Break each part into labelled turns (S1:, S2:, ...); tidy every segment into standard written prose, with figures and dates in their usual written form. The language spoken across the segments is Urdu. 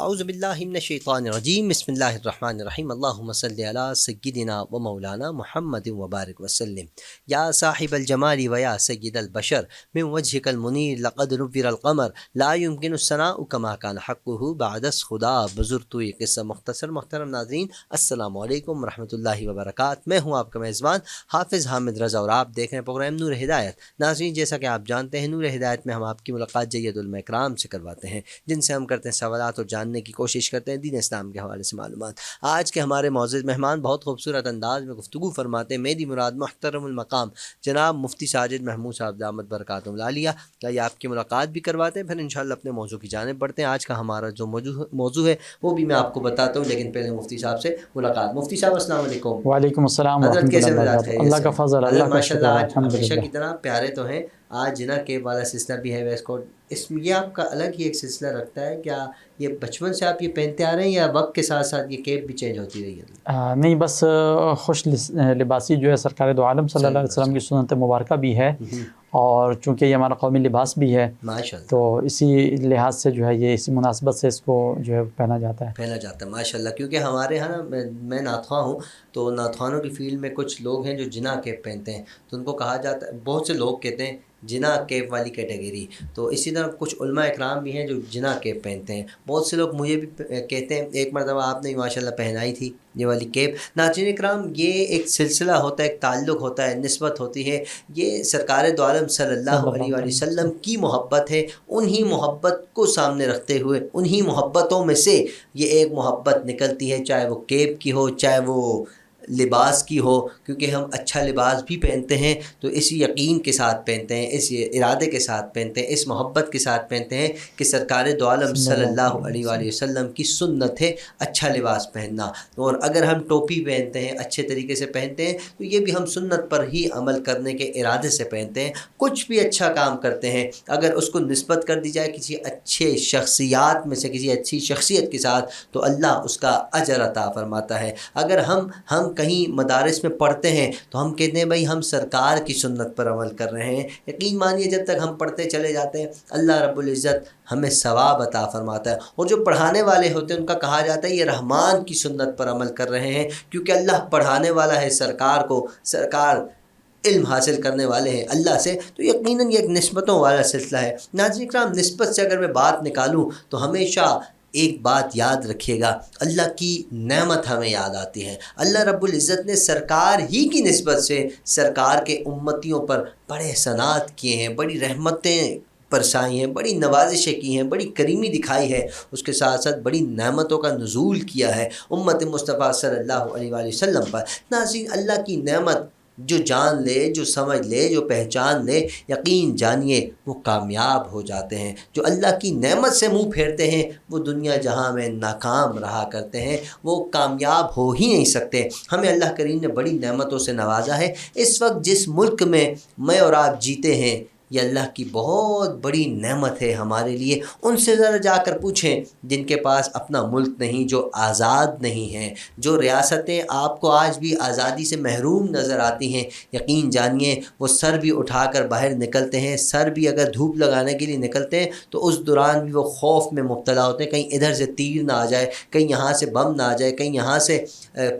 S1: اعوذ باللہ من الشیطان الرجیم بسم اللہ الرحمن الرحیم اللہم صلی علی سیدنا و مولانا محمد وبارک وسلم یا صاحب الجمال و یا سید البشر من وجهک المنیر لقد نور القمر لا يمکن الثناء کما کان حقہ بعد خدا بزرگ یہ قصہ مختصر۔ محترم ناظرین السلام علیکم ورحمۃ اللہ وبرکاتہ، میں ہوں آپ کا میزبان حافظ حامد رضا اور آپ دیکھ رہے ہیں پروگرام نور ہدایت۔ ناظرین جیسا کہ آپ جانتے ہیں نور ہدایت میں ہم آپ کی ملاقات جید علماء کرام سے کرواتے ہیں، جن سے ہم کرتے ہیں سوالات اور جاننے کی کوشش کرتے ہیں دین اسلام کے حوالے سے معلومات۔ آج کے ہمارے معزز مہمان بہت خوبصورت انداز میں گفتگو فرماتے ہیں، میری مراد محترم المقام جناب مفتی ساجد محمود صاحب دامت برکاتہم العالیہ، یا آپ کی ملاقات بھی کرواتے ہیں، پھر انشاءاللہ اپنے موضوع کی جانب بڑھتے ہیں۔ آج کا ہمارا جو موضوع ہے وہ بھی میں آپ کو بتاتا ہوں، لیکن پہلے مفتی صاحب سے ملاقات۔ مفتی صاحب السلام علیکم۔
S2: وعلیکم السلام
S1: حضرت
S2: ورحمۃ
S1: کیسے
S2: اللہ
S1: مزاج
S2: وبرکاتہ۔
S1: خیریت
S2: اللہ کا
S1: سے؟
S2: فضل،
S1: حضرت
S2: اللہ کا
S1: ماشاء
S2: شکر
S1: اللہ
S2: ہے،
S1: آج ہمیشہ
S2: الحمدللہ۔
S1: کی طرح پیارے تو ہیں، آج جنا کیپ والا سلسلہ بھی ہے ویسٹ کوٹ، اس میں یہ آپ کا الگ ہی ایک سلسلہ رکھتا ہے، کیا یہ بچپن سے آپ یہ پہنتے آ رہے ہیں یا وقت کے ساتھ ساتھ یہ کیپ بھی چینج ہوتی رہی ہے؟
S2: نہیں، بس خوش لباسی جو ہے سرکار دو عالم صلی اللہ علیہ وسلم کی سنت مبارکہ بھی ہے، اور چونکہ یہ ہمارا قومی لباس بھی ہے
S1: ماشاءاللہ،
S2: تو اسی لحاظ سے جو ہے یہ اسی مناسبت سے اس کو جو ہے پہنا جاتا ہے
S1: ماشاءاللہ، کیونکہ ہمارے ہاں نا میں ناتخواں ہوں، تو ناتخوانوں کی فیلڈ میں کچھ لوگ ہیں جو جنا کیپ پہنتے ہیں، تو ان کو کہا جاتا ہے، بہت سے لوگ کہتے ہیں جنا کیپ والی کیٹیگری، تو اسی طرح کچھ علماء اکرام بھی ہیں جو جنا کیپ پہنتے ہیں۔ بہت سے لوگ مجھے بھی کہتے ہیں، ایک مرتبہ آپ نے ماشاءاللہ پہنائی تھی یہ والی کیپ۔ ناظرین اکرام، یہ ایک سلسلہ ہوتا ہے، ایک تعلق ہوتا ہے، نسبت ہوتی ہے، یہ سرکار دو عالم صلی اللہ علیہ وآلہ وسلم کی محبت ہے، انہی محبت کو سامنے رکھتے ہوئے انہی محبتوں میں سے یہ ایک محبت نکلتی ہے، چاہے وہ کیپ کی ہو چاہے وہ لباس کی ہو، کیونکہ ہم اچھا لباس بھی پہنتے ہیں تو اس یقین کے ساتھ پہنتے ہیں، اس ارادے کے ساتھ پہنتے ہیں، اس محبت کے ساتھ پہنتے ہیں کہ سرکار دو عالم صلی اللہ علیہ وآلہ وسلم کی سنت ہے اچھا لباس پہننا، اور اگر ہم ٹوپی پہنتے ہیں اچھے طریقے سے پہنتے ہیں تو یہ بھی ہم سنت پر ہی عمل کرنے کے ارادے سے پہنتے ہیں۔ کچھ بھی اچھا کام کرتے ہیں اگر اس کو نسبت کر دی جائے کسی اچھے شخصیات میں سے کسی اچھی شخصیت کے ساتھ تو اللہ اس کا اجر عطا فرماتا ہے۔ اگر ہم کہیں مدارس میں پڑھتے ہیں تو ہم کہتے ہیں بھائی ہم سرکار کی سنت پر عمل کر رہے ہیں، یقین مانیے جب تک ہم پڑھتے چلے جاتے ہیں اللہ رب العزت ہمیں ثواب عطا فرماتا ہے، اور جو پڑھانے والے ہوتے ہیں ان کا کہا جاتا ہے یہ رحمان کی سنت پر عمل کر رہے ہیں، کیونکہ اللہ پڑھانے والا ہے سرکار کو، سرکار علم حاصل کرنے والے ہیں اللہ سے، تو یقیناً یہ ایک نسبتوں والا سلسلہ ہے۔ ناظرین اکرام، نسبت سے اگر میں بات نکالوں تو ہمیشہ ایک بات یاد رکھیے گا، اللہ کی نعمت ہمیں یاد آتی ہے۔ اللہ رب العزت نے سرکار ہی کی نسبت سے سرکار کے امتیوں پر بڑے احسانات کیے ہیں، بڑی رحمتیں برسائی ہیں، بڑی نوازشیں کی ہیں، بڑی کریمی دکھائی ہے، اس کے ساتھ ساتھ بڑی نعمتوں کا نزول کیا ہے امت مصطفیٰ صلی اللہ علیہ وآلہ وسلم پر۔ ناظرین، اللہ کی نعمت جو جان لے، جو سمجھ لے، جو پہچان لے، یقین جانیے وہ کامیاب ہو جاتے ہیں۔ جو اللہ کی نعمت سے منہ پھیرتے ہیں وہ دنیا جہاں میں ناکام رہا کرتے ہیں، وہ کامیاب ہو ہی نہیں سکتے۔ ہمیں اللہ کریم نے بڑی نعمتوں سے نوازا ہے۔ اس وقت جس ملک میں میں اور آپ جیتے ہیں یہ اللہ کی بہت بڑی نعمت ہے ہمارے لیے۔ ان سے ذرا جا کر پوچھیں جن کے پاس اپنا ملک نہیں، جو آزاد نہیں ہیں، جو ریاستیں آپ کو آج بھی آزادی سے محروم نظر آتی ہیں، یقین جانیے وہ سر بھی اٹھا کر باہر نکلتے ہیں، سر بھی اگر دھوپ لگانے کے لیے نکلتے ہیں تو اس دوران بھی وہ خوف میں مبتلا ہوتے ہیں، کہیں ادھر سے تیر نہ آ جائے، کہیں یہاں سے بم نہ آ جائے، کہیں یہاں سے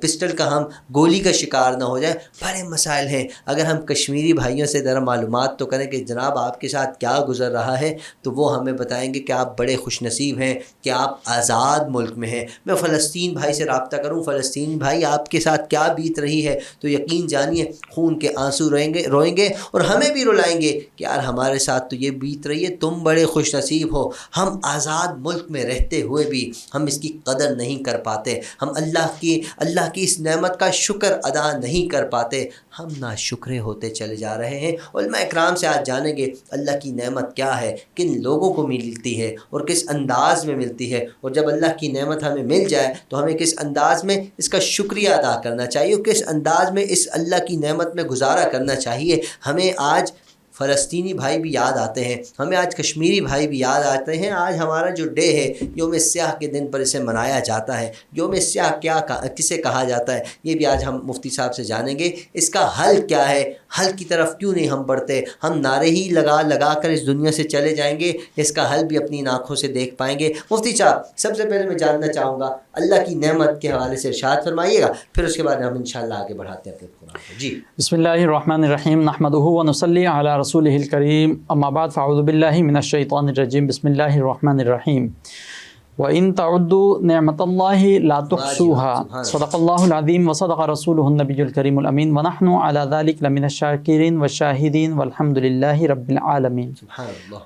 S1: پسٹل کا ہم گولی کا شکار نہ ہو جائے۔ بڑے مسائل ہیں۔ اگر ہم کشمیری بھائیوں سے ذرا معلومات تو کریں کہ جناب آپ کے ساتھ کیا گزر رہا ہے تو وہ ہمیں بتائیں گے کہ آپ بڑے خوش نصیب ہیں کہ آپ آزاد ملک میں ہیں۔ میں فلسطین بھائی سے رابطہ کروں، فلسطین بھائی آپ کے ساتھ کیا بیت رہی ہے، تو یقین جانیے خون کے آنسو روئیں گے اور ہمیں بھی رلائیں گے کہ یار ہمارے ساتھ تو یہ بیت رہی ہے، تم بڑے خوش نصیب ہو۔ ہم آزاد ملک میں رہتے ہوئے بھی ہم اس کی قدر نہیں کر پاتے، ہم اللہ کی اس نعمت کا شکر ادا نہیں کر پاتے، ہم ناشکرے ہوتے چلے جا رہے ہیں۔ علماء اکرام سے آج جانیں گے اللہ کی نعمت کیا ہے، کن لوگوں کو ملتی ہے اور کس انداز میں ملتی ہے، اور جب اللہ کی نعمت ہمیں مل جائے تو ہمیں کس انداز میں اس کا شکریہ ادا کرنا چاہیے، اور کس انداز میں اس اللہ کی نعمت میں گزارا کرنا چاہیے۔ ہمیں آج فلسطینی بھائی بھی یاد آتے ہیں، ہمیں آج کشمیری بھائی بھی یاد آتے ہیں۔ آج ہمارا جو ڈے ہے، یوم سیاہ کے دن پر اسے منایا جاتا ہے۔ یوم سیاہ کسے کہا جاتا ہے، یہ بھی آج ہم مفتی صاحب سے جانیں گے۔ اس کا حل کیا ہے، حل کی طرف کیوں نہیں ہم بڑھتے؟ ہم نعرے ہی لگا کر اس دنیا سے چلے جائیں گے، اس کا حل بھی اپنی آنکھوں سے دیکھ پائیں گے؟ مفتی صاحب، سب سے پہلے میں جاننا چاہوں گا اللہ کی نعمت کے حوالے سے ارشاد فرمائیے گا، پھر اس کے بعد ہم انشاءاللہ آگے بڑھاتے ہیں اپنے قرآن کو۔ جی
S2: بسم اللہ الرحمن الرحیم، نحمدہ ونصلی علی رسولہ الکریم، اما بعد فاعوذ باللہ من الشیطان الرجیم، بسم اللہ الرحمن الرحیم۔ وَإِن تَعُدُّوا نِعْمَةَ اللَّهِ لَا تُحْصُوهَا صدق اللہ العظیم وصدق رسولہ النبی الکریم الامین ونحن علی ذلک لمن الشاکرین والشاہدین والحمد للہ رب العالمین۔
S1: سبحان اللہ۔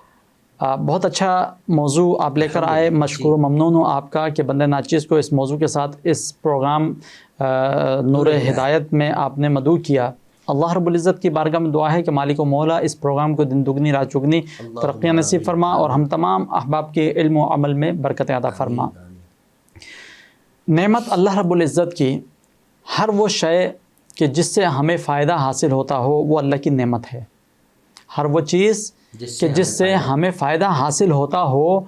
S2: بہت اچھا موضوع آپ لے کر آئے، مشکور و ممنون ہوں آپ کا کہ بندہ ناچیز کو اس موضوع کے ساتھ اس پروگرام نور ہدایت میں آپ نے مدعو کیا۔ اللہ رب العزت کی بارگاہ میں دعا ہے کہ مالک و مولا اس پروگرام کو دن دگنی رات چگنی ترقیاں نصیب فرما اور ہم تمام احباب کے علم و عمل میں برکت عطا فرما۔ نعمت اللہ رب العزت کی ہر وہ شے کہ جس سے ہمیں فائدہ حاصل ہوتا ہو وہ اللہ کی نعمت ہے۔ ہر وہ چیز کہ جس سے ہمیں فائدہ حاصل ہوتا ہو،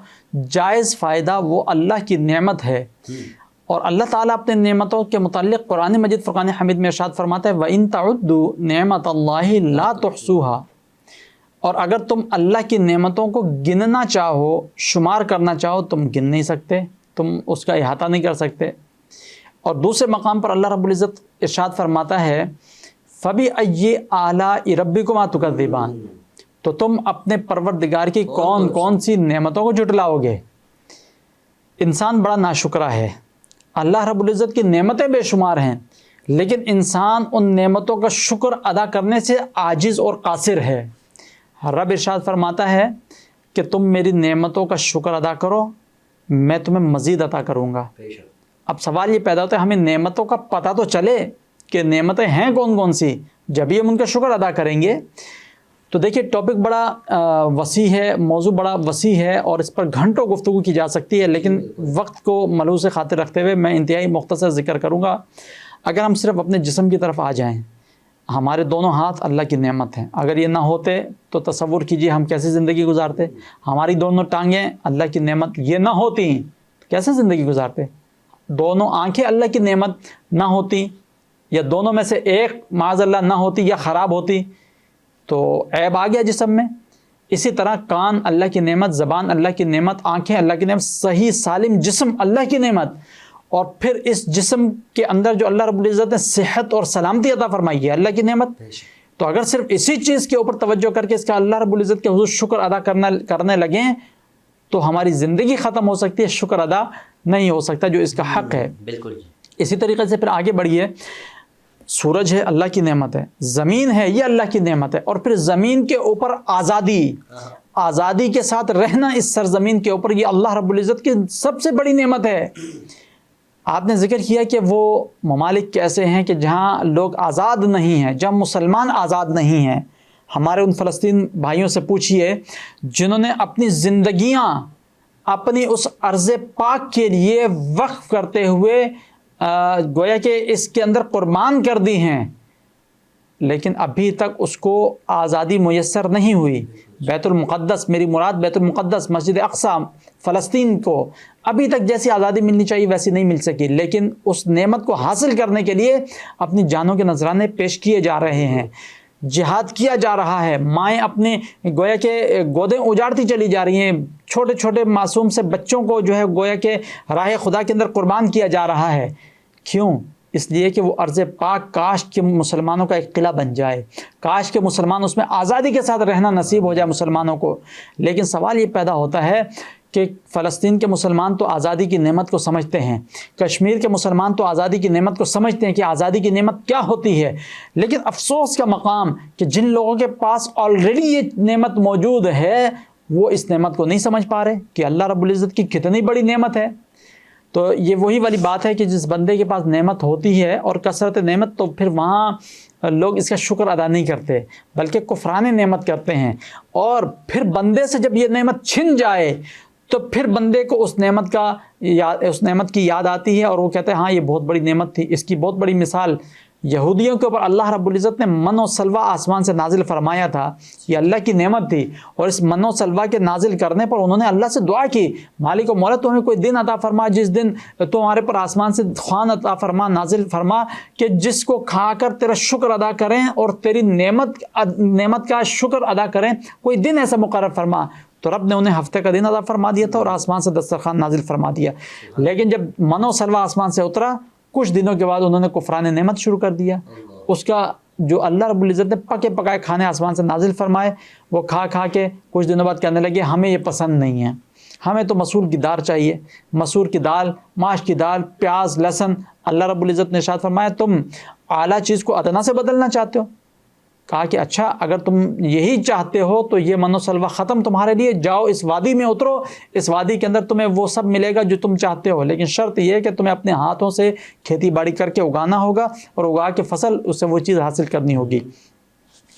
S2: جائز فائدہ، وہ اللہ کی نعمت ہے۔ اور اللہ تعالیٰ اپنے نعمتوں کے متعلق قرآن مجید فرقان حمید میں ارشاد فرماتا ہے وَإِن تَعُدُّوا نِعْمَةَ اللَّهِ لَا تُحْصُوهَا، اور اگر تم اللہ کی نعمتوں کو گننا چاہو، شمار کرنا چاہو، تم گن نہیں سکتے، تم اس کا احاطہ نہیں کر سکتے۔ اور دوسرے مقام پر اللہ رب العزت ارشاد فرماتا ہے فَبِأَيِّ آلَاءِ رَبِّكُمَا تُكَذِّبَانِ، تو تم اپنے پروردگار کی کون کون سی نعمتوں کو جھٹلاؤ گے؟ انسان بڑا ناشکرہ ہے، اللہ رب العزت کی نعمتیں بے شمار ہیں، لیکن انسان ان نعمتوں کا شکر ادا کرنے سے عاجز اور قاصر ہے۔ رب ارشاد فرماتا ہے کہ تم میری نعمتوں کا شکر ادا کرو، میں تمہیں مزید عطا کروں گا۔ اب سوال یہ پیدا ہوتا ہے ہمیں نعمتوں کا پتہ تو چلے کہ نعمتیں ہیں کون کون سی، جب ہی ہم ان کا شکر ادا کریں گے۔ تو دیکھیے ٹاپک بڑا وسیع ہے، موضوع بڑا وسیع ہے اور اس پر گھنٹوں گفتگو کی جا سکتی ہے، لیکن وقت کو ملحوظ خاطر رکھتے ہوئے میں انتہائی مختصر ذکر کروں گا۔ اگر ہم صرف اپنے جسم کی طرف آ جائیں، ہمارے دونوں ہاتھ اللہ کی نعمت ہیں، اگر یہ نہ ہوتے تو تصور کیجئے ہم کیسے زندگی گزارتے۔ ہماری دونوں ٹانگیں اللہ کی نعمت، یہ نہ ہوتی کیسے زندگی گزارتے۔ دونوں آنکھیں اللہ کی نعمت نہ ہوتی، یا دونوں میں سے ایک معاذ اللہ نہ ہوتی یا خراب ہوتی تو عیب آ گیا جسم میں۔ اسی طرح کان اللہ کی نعمت، زبان اللہ کی نعمت، آنکھیں اللہ کی نعمت، صحیح سالم جسم اللہ کی نعمت، اور پھر اس جسم کے اندر جو اللہ رب العزت نے صحت اور سلامتی عطا فرمائی ہے اللہ کی نعمت۔ تو اگر صرف اسی چیز کے اوپر توجہ کر کے اس کا اللہ رب العزت کے حضور شکر ادا کرنے لگیں تو ہماری زندگی ختم ہو سکتی ہے، شکر ادا نہیں ہو سکتا جو اس کا حق ہے۔
S1: بالکل۔
S2: اسی طریقے سے پھر آگے بڑھیے، سورج ہے اللہ کی نعمت ہے، زمین ہے یہ اللہ کی نعمت ہے، اور پھر زمین کے اوپر آزادی کے ساتھ رہنا اس سرزمین کے اوپر، یہ اللہ رب العزت کی سب سے بڑی نعمت ہے۔ آپ نے ذکر کیا کہ وہ ممالک کیسے ہیں کہ جہاں لوگ آزاد نہیں ہیں، جہاں مسلمان آزاد نہیں ہیں۔ ہمارے ان فلسطین بھائیوں سے پوچھئے جنہوں نے اپنی زندگیاں اپنی اس ارض پاک کے لیے وقف کرتے ہوئے گویا کہ اس کے اندر قربان کر دی ہیں، لیکن ابھی تک اس کو آزادی میسر نہیں ہوئی۔ بیت المقدس، میری مراد بیت المقدس، مسجد اقصی، فلسطین کو ابھی تک جیسی آزادی ملنی چاہیے ویسی نہیں مل سکی، لیکن اس نعمت کو حاصل کرنے کے لیے اپنی جانوں کے نذرانے پیش کیے جا رہے ہیں، جہاد کیا جا رہا ہے، مائیں اپنے گویا کہ گودیں اجاڑتی چلی جا رہی ہیں، چھوٹے چھوٹے معصوم سے بچوں کو جو ہے گویا کہ راہ خدا کے اندر قربان کیا جا رہا ہے۔ کیوں؟ اس لیے کہ وہ ارض پاک کاش کہ مسلمانوں کا ایک قلعہ بن جائے، کاش کہ مسلمان اس میں آزادی کے ساتھ رہنا نصیب ہو جائے مسلمانوں کو۔ لیکن سوال یہ پیدا ہوتا ہے کہ فلسطین کے مسلمان تو آزادی کی نعمت کو سمجھتے ہیں، کشمیر کے مسلمان تو آزادی کی نعمت کو سمجھتے ہیں کہ آزادی کی نعمت کیا ہوتی ہے، لیکن افسوس کا مقام کہ جن لوگوں کے پاس آلریڈی یہ نعمت موجود ہے وہ اس نعمت کو نہیں سمجھ پا رہے کہ اللہ رب العزت کی کتنی بڑی نعمت ہے۔ تو یہ وہی والی بات ہے کہ جس بندے کے پاس نعمت ہوتی ہے اور کثرت نعمت، تو پھر وہاں لوگ اس کا شکر ادا نہیں کرتے بلکہ کفران نعمت کرتے ہیں، اور پھر بندے سے جب یہ نعمت چھن جائے تو پھر بندے کو اس نعمت کی یاد آتی ہے اور وہ کہتے ہیں ہاں یہ بہت بڑی نعمت تھی۔ اس کی بہت بڑی مثال یہودیوں کے اوپر اللہ رب العزت نے من و سلوہ آسمان سے نازل فرمایا تھا، یہ اللہ کی نعمت تھی، اور اس من و سلوہ کے نازل کرنے پر انہوں نے اللہ سے دعا کی، مالک و مولا تو ہمیں کوئی دن عطا فرما جس دن تو ہمارے پر آسمان سے خوان عطا فرما، نازل فرما کہ جس کو کھا کر تیرا شکر ادا کریں اور تیری نعمت کا شکر ادا کریں، کوئی دن ایسا مقرر فرما۔ تو رب نے انہیں ہفتے کا دن عطا فرما دیا تھا اور آسمان سے دسترخوان نازل فرما دیا، لیکن جب من و سلوہ آسمان سے اترا کچھ دنوں کے بعد انہوں نے کفران نعمت شروع کر دیا۔ اس کا جو اللہ رب العزت نے پکے پکائے کھانے آسمان سے نازل فرمائے، وہ کھا کھا کے کچھ دنوں بعد کہنے لگے ہمیں یہ پسند نہیں ہے، ہمیں تو مسور کی دال چاہیے، مسور کی دال، ماش کی دال، پیاز، لہسن۔ اللہ رب العزت نے ارشاد فرمایا تم اعلیٰ چیز کو ادنا سے بدلنا چاہتے ہو؟ کہا کہ اچھا اگر تم یہی چاہتے ہو تو یہ من و سلوہ ختم تمہارے لیے، جاؤ اس وادی میں اترو، اس وادی کے اندر تمہیں وہ سب ملے گا جو تم چاہتے ہو، لیکن شرط یہ ہے کہ تمہیں اپنے ہاتھوں سے کھیتی باڑی کر کے اگانا ہوگا اور اگا کے فصل اس سے وہ چیز حاصل کرنی ہوگی۔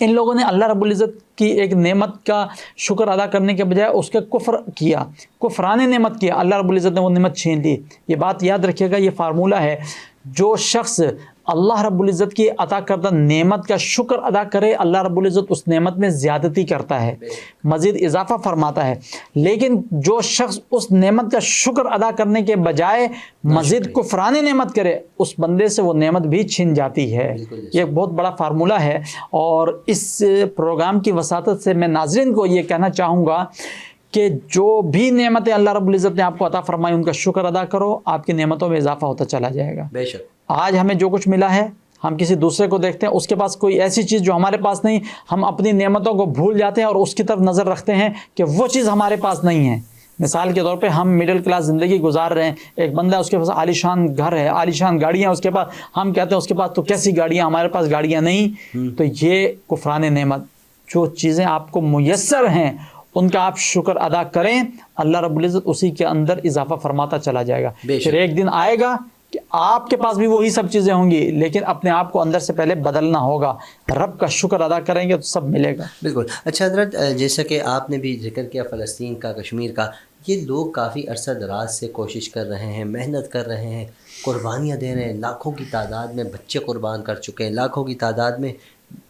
S2: ان لوگوں نے اللہ رب العزت کی ایک نعمت کا شکر ادا کرنے کے بجائے اس کے کفر کیا، کفران نعمت کیا، اللہ رب العزت نے وہ نعمت چھین لی۔ یہ بات یاد رکھیے گا، یہ فارمولہ ہے، جو شخص اللہ رب العزت کی عطا کردہ نعمت کا شکر ادا کرے اللہ رب العزت اس نعمت میں زیادتی کرتا ہے، مزید اضافہ فرماتا ہے، لیکن جو شخص اس نعمت کا شکر ادا کرنے کے بجائے مزید کفران نعمت کرے اس بندے سے وہ نعمت بھی چھن جاتی ہے۔ یہ ایک بہت بڑا فارمولہ ہے، اور اس پروگرام کی وساطت سے میں ناظرین کو یہ کہنا چاہوں گا کہ جو بھی نعمتیں اللہ رب العزت نے آپ کو عطا فرمائی ان کا شکر ادا کرو، آپ کی نعمتوں میں اضافہ ہوتا چلا جائے گا۔
S1: بے شک
S2: آج ہمیں جو کچھ ملا ہے ہم کسی دوسرے کو دیکھتے ہیں اس کے پاس کوئی ایسی چیز جو ہمارے پاس نہیں، ہم اپنی نعمتوں کو بھول جاتے ہیں اور اس کی طرف نظر رکھتے ہیں کہ وہ چیز ہمارے پاس نہیں ہے۔ مثال کے طور پہ ہم مڈل کلاس زندگی گزار رہے ہیں، ایک بندہ اس کے پاس عالیشان گھر ہے، عالیشان گاڑیاں اس کے پاس، ہم کہتے ہیں اس کے پاس تو کیسی گاڑیاں، ہمارے پاس گاڑیاں نہیں۔ تو یہ کفران نعمت، جو چیزیں آپ کو میسر ہیں ان کا آپ شکر ادا کریں، اللہ رب العزت اسی کے اندر اضافہ فرماتا چلا جائے گا۔ پھر ایک دن آئے گا کہ آپ کے پاس بھی وہی سب چیزیں ہوں گی، لیکن اپنے آپ کو اندر سے پہلے بدلنا ہوگا، رب کا شکر ادا کریں گے تو سب ملے گا۔
S1: بالکل۔ اچھا حضرت، جیسا کہ آپ نے بھی ذکر کیا فلسطین کا، کشمیر کا، یہ لوگ کافی عرصہ دراز سے کوشش کر رہے ہیں، محنت کر رہے ہیں، قربانیاں دے رہے ہیں، لاکھوں کی تعداد میں بچے قربان کر چکے ہیں، لاکھوں کی تعداد میں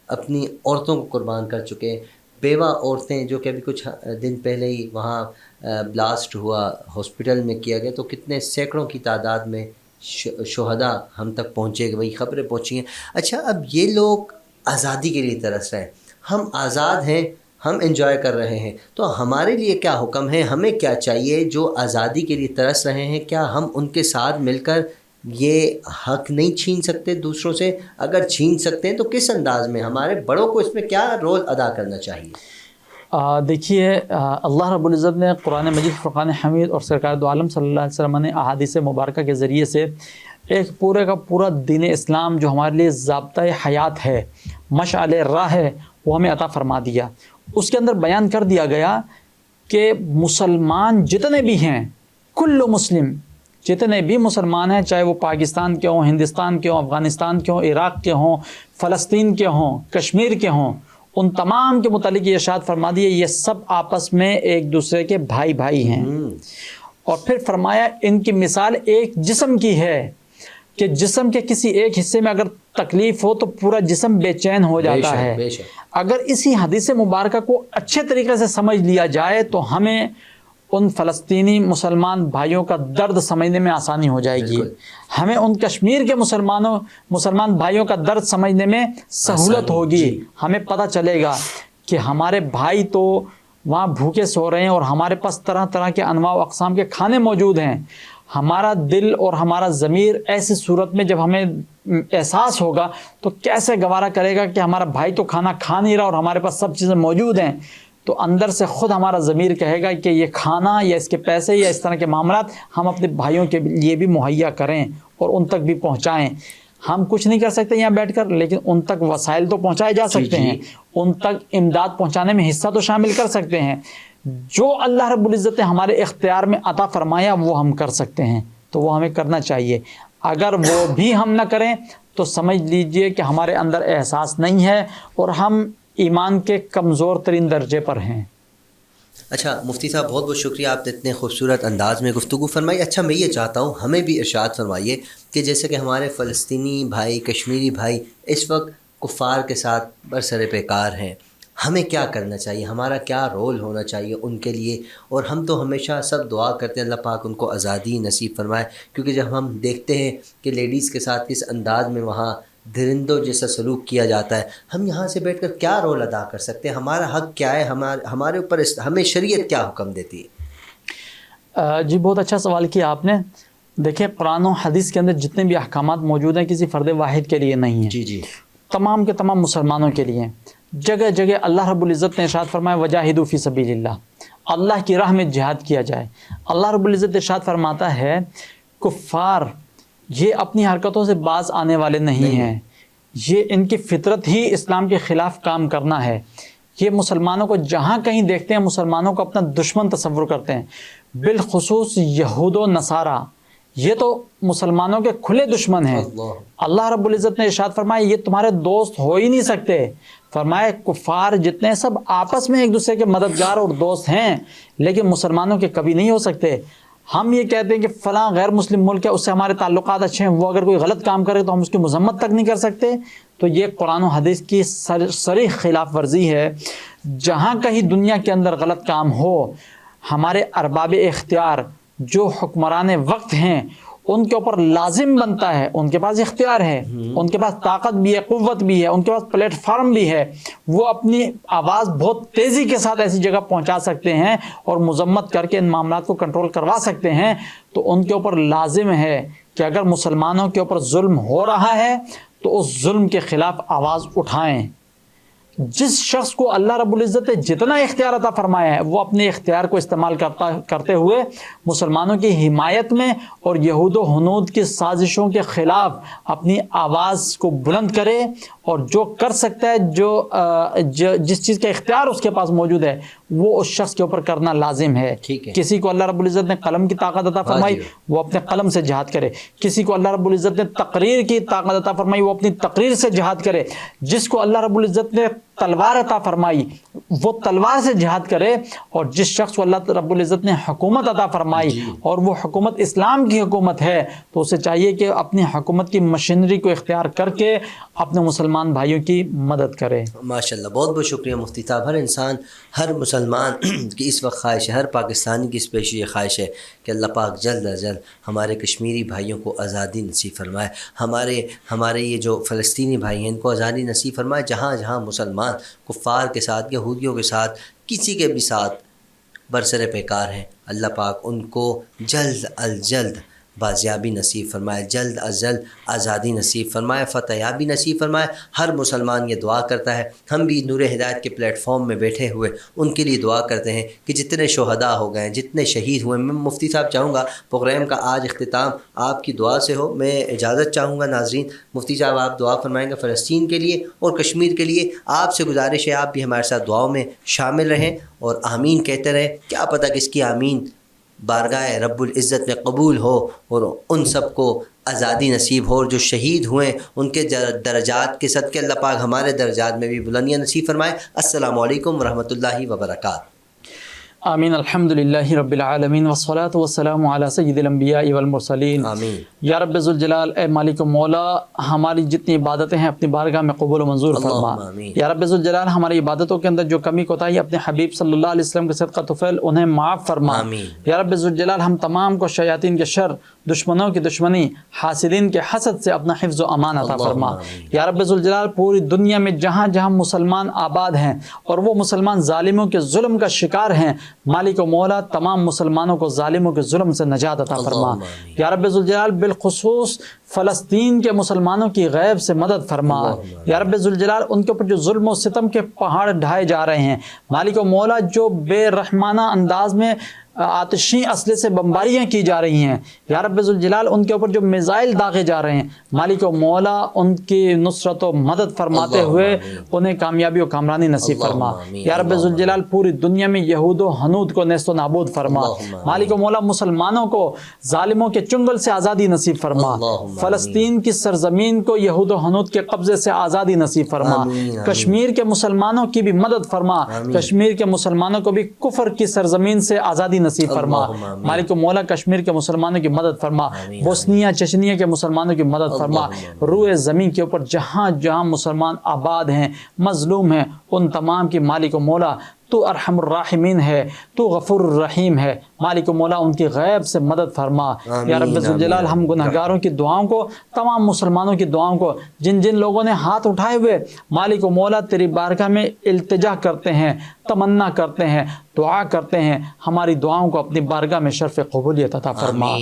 S1: اپنی عورتوں کو قربان کر چکے ہیں، بیوہ عورتیں جو کہ ابھی کچھ دن پہلے ہی وہاں بلاسٹ ہوا، ہاسپٹل میں کیا گیا، تو کتنے سینکڑوں کی تعداد میں شہداء ہم تک پہنچے گئے، وہی خبریں پہنچی ہیں۔ اچھا، اب یہ لوگ آزادی کے لیے ترس رہے ہیں، ہم آزاد ہیں، ہم انجوائے کر رہے ہیں، تو ہمارے لیے کیا حکم ہے، ہمیں کیا چاہیے؟ جو آزادی کے لیے ترس رہے ہیں، کیا ہم ان کے ساتھ مل کر یہ حق نہیں چھین سکتے دوسروں سے؟ اگر چھین سکتے ہیں تو کس انداز میں؟ ہمارے بڑوں کو اس میں کیا رول ادا کرنا چاہیے؟
S2: دیکھیے، اللہ رب العزت نے قرآن مجید، فرقان حمید اور سرکار دو عالم صلی اللہ علیہ وسلم نے احادیث مبارکہ کے ذریعے سے ایک پورے کا پورا دین اسلام جو ہمارے لیے ضابطۂ حیات ہے، مشعل راہ ہے، وہ ہمیں عطا فرما دیا۔ اس کے اندر بیان کر دیا گیا کہ مسلمان جتنے بھی ہیں، کل مسلم، جتنے بھی مسلمان ہیں، چاہے وہ پاکستان کے ہوں، ہندوستان کے ہوں، افغانستان کے ہوں، عراق کے ہوں، فلسطین کے ہوں، کشمیر کے ہوں، ان تمام کے متعلق یہ ارشاد فرما دیے یہ سب آپس میں ایک دوسرے کے بھائی بھائی ہیں۔ اور پھر فرمایا ان کی مثال ایک جسم کی ہے کہ جسم کے کسی ایک حصے میں اگر تکلیف ہو تو پورا جسم بے چین ہو جاتا ہے۔ اگر اسی حدیث مبارکہ کو اچھے طریقے سے سمجھ لیا جائے تو ہمیں ان فلسطینی مسلمان بھائیوں کا درد سمجھنے میں آسانی ہو جائے گی، ہمیں ان کشمیر کے مسلمان بھائیوں کا درد سمجھنے میں سہولت ہوگی، ہمیں پتہ چلے گا کہ ہمارے بھائی تو وہاں بھوکے سو رہے ہیں اور ہمارے پاس طرح طرح کے انواع و اقسام کے کھانے موجود ہیں۔ ہمارا دل اور ہمارا ضمیر ایسی صورت میں جب ہمیں احساس ہوگا تو کیسے گوارا کرے گا کہ ہمارا بھائی تو کھانا کھا نہیں رہا اور ہمارے پاس سب چیزیں موجود ہیں؟ تو اندر سے خود ہمارا ضمیر کہے گا کہ یہ کھانا یا اس کے پیسے یا اس طرح کے معاملات ہم اپنے بھائیوں کے لیے بھی مہیا کریں اور ان تک بھی پہنچائیں۔ ہم کچھ نہیں کر سکتے یہاں بیٹھ کر، لیکن ان تک وسائل تو پہنچائے جا سکتے ہیں، ان تک امداد پہنچانے میں حصہ تو شامل کر سکتے ہیں۔ جو اللہ رب العزت نے ہمارے اختیار میں عطا فرمایا وہ ہم کر سکتے ہیں، تو وہ ہمیں کرنا چاہیے۔ اگر وہ بھی ہم نہ کریں تو سمجھ لیجئے کہ ہمارے اندر احساس نہیں ہے اور ہم ایمان کے کمزور ترین درجے پر ہیں۔
S1: اچھا مفتی صاحب، بہت بہت شکریہ، آپ نے اتنے خوبصورت انداز میں گفتگو فرمائی۔ اچھا میں یہ چاہتا ہوں ہمیں بھی ارشاد فرمائیے کہ جیسے کہ ہمارے فلسطینی بھائی، کشمیری بھائی اس وقت کفار کے ساتھ برسر پیکار ہیں، ہمیں کیا کرنا چاہیے، ہمارا کیا رول ہونا چاہیے ان کے لیے؟ اور ہم تو ہمیشہ سب دعا کرتے ہیں اللہ پاک ان کو آزادی نصیب فرمائے، کیونکہ جب ہم دیکھتے ہیں کہ لیڈیز کے ساتھ کس انداز میں وہاں درندوں جیسا سلوک کیا جاتا ہے، ہم یہاں سے بیٹھ کر کیا رول ادا کر سکتے ہیں؟ ہمارا حق کیا ہے؟ ہمارے اوپر ہمیں شریعت کیا حکم دیتی ہے؟
S2: جی بہت اچھا سوال کیا آپ نے. دیکھیں قرآن و حدیث کے اندر جتنے بھی احکامات موجود ہیں کسی فرد واحد کے لیے نہیں ہیں،
S1: جی
S2: تمام کے تمام مسلمانوں کے لیے. جگہ جگہ اللہ رب العزت نے ارشاد فرمایا وجاہدوا فی سبیل اللہ، اللہ کی راہ میں جہاد کیا جائے. اللہ رب العزت ارشاد فرماتا ہے کفار یہ اپنی حرکتوں سے باز آنے والے نہیں ہیں، یہ ان کی فطرت ہی اسلام کے خلاف کام کرنا ہے. یہ مسلمانوں کو جہاں کہیں دیکھتے ہیں مسلمانوں کو اپنا دشمن تصور کرتے ہیں، بالخصوص یہود و نصارہ، یہ تو مسلمانوں کے کھلے دشمن ہیں. اللہ رب العزت نے ارشاد فرمایا یہ تمہارے دوست ہو ہی نہیں سکتے. فرمایا کفار جتنے سب آپس میں ایک دوسرے کے مددگار اور دوست ہیں، لیکن مسلمانوں کے کبھی نہیں ہو سکتے. ہم یہ کہتے ہیں کہ فلاں غیر مسلم ملک ہے، اس سے ہمارے تعلقات اچھے ہیں، وہ اگر کوئی غلط کام کرے تو ہم اس کی مذمت تک نہیں کر سکتے. تو یہ قرآن و حدیث کی صریح خلاف ورزی ہے. جہاں کہیں دنیا کے اندر غلط کام ہو، ہمارے ارباب اختیار جو حکمران وقت ہیں ان کے اوپر لازم بنتا ہے، ان کے پاس اختیار ہے، ان کے پاس طاقت بھی ہے، قوت بھی ہے، ان کے پاس پلیٹ فارم بھی ہے، وہ اپنی آواز بہت تیزی کے ساتھ ایسی جگہ پہنچا سکتے ہیں اور مذمت کر کے ان معاملات کو کنٹرول کروا سکتے ہیں. تو ان کے اوپر لازم ہے کہ اگر مسلمانوں کے اوپر ظلم ہو رہا ہے تو اس ظلم کے خلاف آواز اٹھائیں. جس شخص کو اللہ رب العزت نے جتنا اختیار عطا فرمایا ہے وہ اپنے اختیار کو استعمال کرتے ہوئے مسلمانوں کی حمایت میں اور یہود و ہنود کی سازشوں کے خلاف اپنی آواز کو بلند کرے، اور جو کر سکتا ہے جس چیز کا اختیار اس کے پاس موجود ہے وہ اس شخص کے اوپر کرنا لازم ہے. کسی کو اللہ رب العزت نے قلم کی طاقت عطا فرمائی وہ اپنے قلم سے جہاد کرے، کسی کو اللہ رب العزت نے تقریر کی طاقت عطا فرمائی وہ اپنی تقریر سے جہاد کرے، جس کو اللہ رب العزت نے تلوار عطا فرمائی وہ تلوار سے جہاد کرے، اور جس شخص کو اللہ رب العزت نے حکومت عطا فرمائی اور وہ حکومت اسلام کی حکومت ہے تو اسے چاہیے کہ اپنی حکومت کی مشینری کو اختیار کر کے اپنے مسلمان بھائیوں کی مدد کرے.
S1: ماشاءاللہ، بہت بہت شکریہ مفتی صاحب. ہر انسان، ہر مسلمان کی اس وقت خواہش ہے، ہر پاکستانی کی اسپیشلی یہ خواہش ہے کہ اللہ پاک جلد از جلد ہمارے کشمیری بھائیوں کو آزادی نصیب فرمائے، ہمارے یہ جو فلسطینی بھائی ہیں ان کو آزادی نصیب فرمائے. جہاں جہاں مسلمان کفار کے ساتھ، یہودیوں کے ساتھ، کسی کے بھی ساتھ برسر پیکار ہیں، اللہ پاک ان کو جلد از جلد بازیابی نصیب فرمائے، جلد از جلد آزادی نصیب فرمائے، فتح یابی نصیب فرمائے. ہر مسلمان یہ دعا کرتا ہے. ہم بھی نور ہدایت کے پلیٹ فارم میں بیٹھے ہوئے ان کے لیے دعا کرتے ہیں کہ جتنے شہداء ہو گئے ہیں، جتنے شہید ہوئے. میں مفتی صاحب چاہوں گا پروگرام کا آج اختتام آپ کی دعا سے ہو. میں اجازت چاہوں گا ناظرین، مفتی صاحب آپ دعا فرمائیں گے فلسطین کے لیے اور کشمیر کے لیے. آپ سے گزارش ہے آپ بھی ہمارے ساتھ دعاؤں میں شامل رہیں اور آمین کہتے رہیں. کیا پتہ کس کی آمین بارگاہ رب العزت میں قبول ہو اور ان سب کو آزادی نصیب ہو. جو شہید ہوئے ان کے درجات کے صدقے اللہ پاک ہمارے درجات میں بھی بلندیاں نصیب فرمائے. السلام علیکم ورحمۃ اللہ وبرکاتہ.
S2: آمین. الحمدللہ رب العالمین والصلاة والسلام علی سید الانبیاء والمرسلین.
S1: آمین.
S2: یا رب ذوالجلال، اے مالک و مولا، ہماری جتنی عبادتیں ہیں اپنی بارگاہ میں قبول و منظور فرما. یا رب ذوالجلال، ہماری عبادتوں کے اندر جو کمی کوتاہی اپنے حبیب صلی اللہ علیہ وسلم کے صدقہ طفیل انہیں معاف فرما. یا رب ذوالجلال، ہم تمام کو شیاطین کے شر، دشمنوں کی دشمنی، حاسدین کے حسد سے اپنا حفظ و امان عطا فرما. یا رب ذوالجلال، پوری دنیا میں جہاں جہاں مسلمان آباد ہیں اور وہ مسلمان ظالموں کے ظلم کا شکار ہیں، مالک و مولا تمام مسلمانوں کو ظالموں کے ظلم سے نجات عطا فرما. یا رب ذوالجلال، بالخصوص فلسطین کے مسلمانوں کی غیب سے مدد فرما. یا رب ذوالجلال، ان کے اوپر جو ظلم و ستم کے پہاڑ ڈھائے جا رہے ہیں، مالک و مولا جو بے رحمانہ انداز میں آتشی اسلحے سے بمباریاں کی جا رہی ہیں، یا رب ذوالجلال ان کے اوپر جو میزائل داغے جا رہے ہیں، مالک و مولا ان کی نصرت و مدد فرماتے ہوئے انہیں کامیابی و کامرانی نصیب فرما. یا رب ذوالجلال، پوری دنیا میں یہود و ہنود کو نیست و نابود فرما. مالک و مولا مسلمانوں کو ظالموں کے چنگل سے آزادی نصیب فرما. فلسطین کی سرزمین کو یہود و ہنود کے قبضے سے آزادی نصیب فرما. کشمیر کے مسلمانوں کی بھی مدد فرما. کشمیر کے مسلمانوں کو بھی کفر کی سرزمین سے آزادی نصیب فرما. مالک و مولا کشمیر کے مسلمانوں کی مدد فرما. بوسنیا چچنیا کے مسلمانوں کی مدد فرما. روئے زمین کے اوپر جہاں جہاں مسلمان آباد ہیں، مظلوم ہیں، ان تمام کی مالک و مولا تو ارحم الراحمین ہے، تو غفور الرحیم ہے. مالک و مولا ان کی غیب سے مدد فرما. یا رب ذوالجلال ہم گنہگاروں کی دعاؤں کو، تمام مسلمانوں کی دعاؤں کو، جن جن لوگوں نے ہاتھ اٹھائے ہوئے مالک و مولا تیری بارگاہ میں التجا کرتے ہیں، تمنا کرتے ہیں، دعا کرتے ہیں، ہماری دعاؤں کو اپنی بارگاہ میں شرف قبولیت عطا فرما.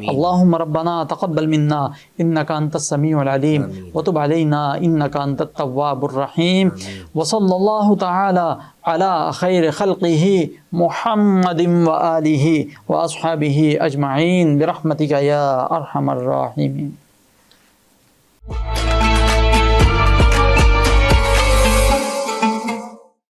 S2: اللہم ربنا تقبل منا انک انت السمیع العلیم وتب علینا انک انت التواب الرحیم. وصلی اللہ تعالی علی خیر خلقہ محمد وآلہ واصحابہ اجمعین برحمتک یا ارحم الراحمین.